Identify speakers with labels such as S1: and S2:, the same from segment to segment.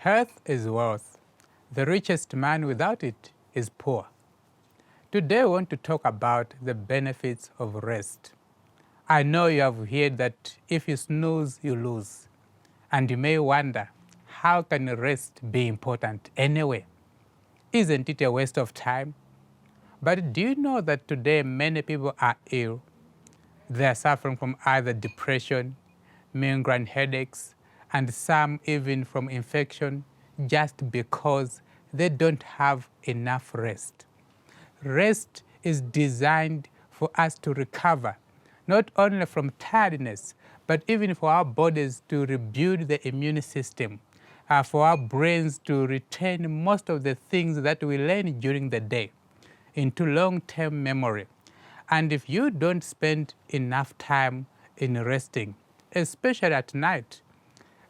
S1: Health is wealth. The richest man without it is poor. Today I want to talk about the benefits of rest. I know you have heard that if you snooze, you lose. And you may wonder, how can rest be important anyway? Isn't it a waste of time? But do you know that today many people are ill? They are suffering from either depression, migraine headaches, and some even from infection just because they don't have enough rest. Rest is designed for us to recover, not only from tiredness, but even for our bodies to rebuild the immune system, for our brains to retain most of the things that we learn during the day into long-term memory. And if you don't spend enough time in resting, especially at night,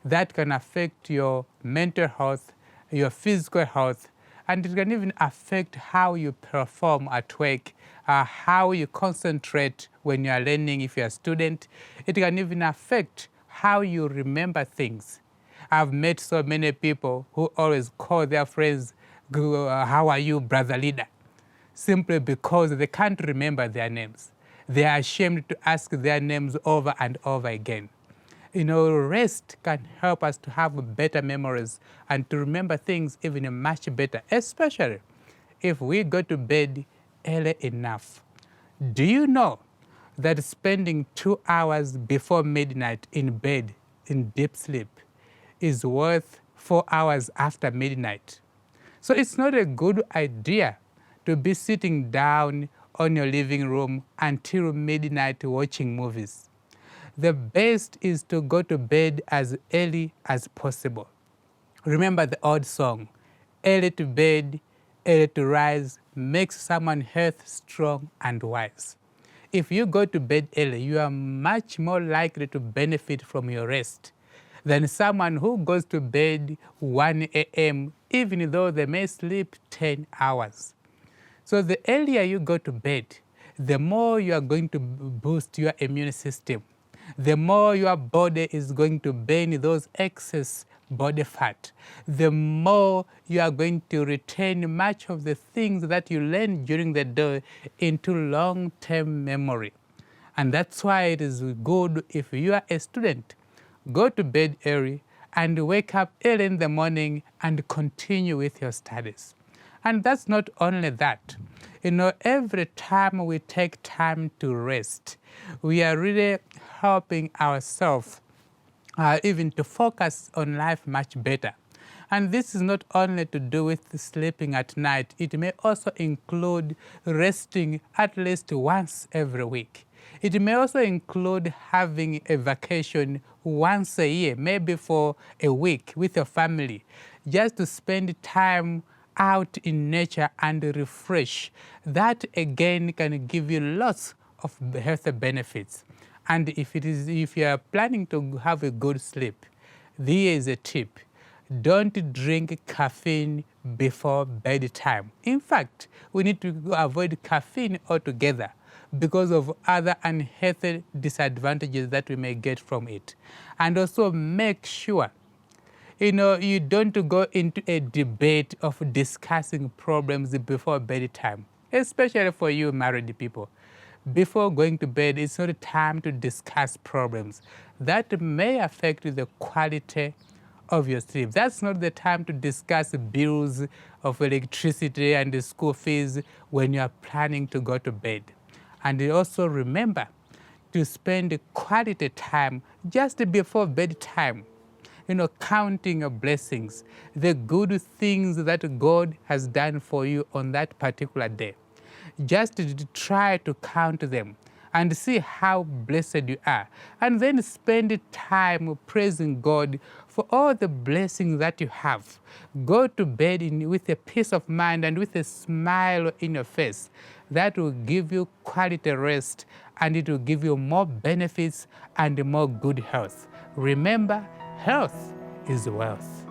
S1: that can affect your mental health, your physical health, and it can even affect how you perform at work, how you concentrate when you are learning if you're a student. It can even affect how you remember things. I've met so many people who always call their friends, how are you, brother leader? Simply because they can't remember their names. They are ashamed to ask their names over and over again. Rest can help us to have better memories and to remember things even much better, especially if we go to bed early enough. Do you know that spending 2 hours before midnight in bed in deep sleep is worth 4 hours after midnight? So it's not a good idea to be sitting down on your living room until midnight watching movies. The best is to go to bed as early as possible. Remember the old song, early to bed, early to rise, makes someone health, strong, and wise. If you go to bed early, you are much more likely to benefit from your rest than someone who goes to bed 1 a.m., even though they may sleep 10 hours. So the earlier you go to bed, the more you are going to boost your immune system. The more your body is going to burn those excess body fat, the more you are going to retain much of the things that you learn during the day into long-term memory. And that's why it is good if you are a student, go to bed early and wake up early in the morning and continue with your studies. And that's not only that. Every time we take time to rest, we are really helping ourselves even to focus on life much better. And this is not only to do with sleeping at night, it may also include resting at least once every week. It may also include having a vacation once a year, maybe for a week with your family, just to spend time out in nature and refresh. That again can give you lots of health benefits. And if you are planning to have a good sleep, here is a tip. Don't drink caffeine before bedtime. In fact, we need to avoid caffeine altogether because of other unhealthy disadvantages that we may get from it. And also make sure you don't go into a debate of discussing problems before bedtime, especially for you married people. Before going to bed, it's not time to discuss problems. That may affect the quality of your sleep. That's not the time to discuss bills of electricity and the school fees when you are planning to go to bed. And also remember to spend quality time just before bedtime. Counting your blessings, the good things that God has done for you on that particular day. Just try to count them and see how blessed you are. And then spend time praising God for all the blessings that you have. Go to bed with a peace of mind and with a smile in your face. That will give you quality rest, and it will give you more benefits and more good health. Remember, health is wealth.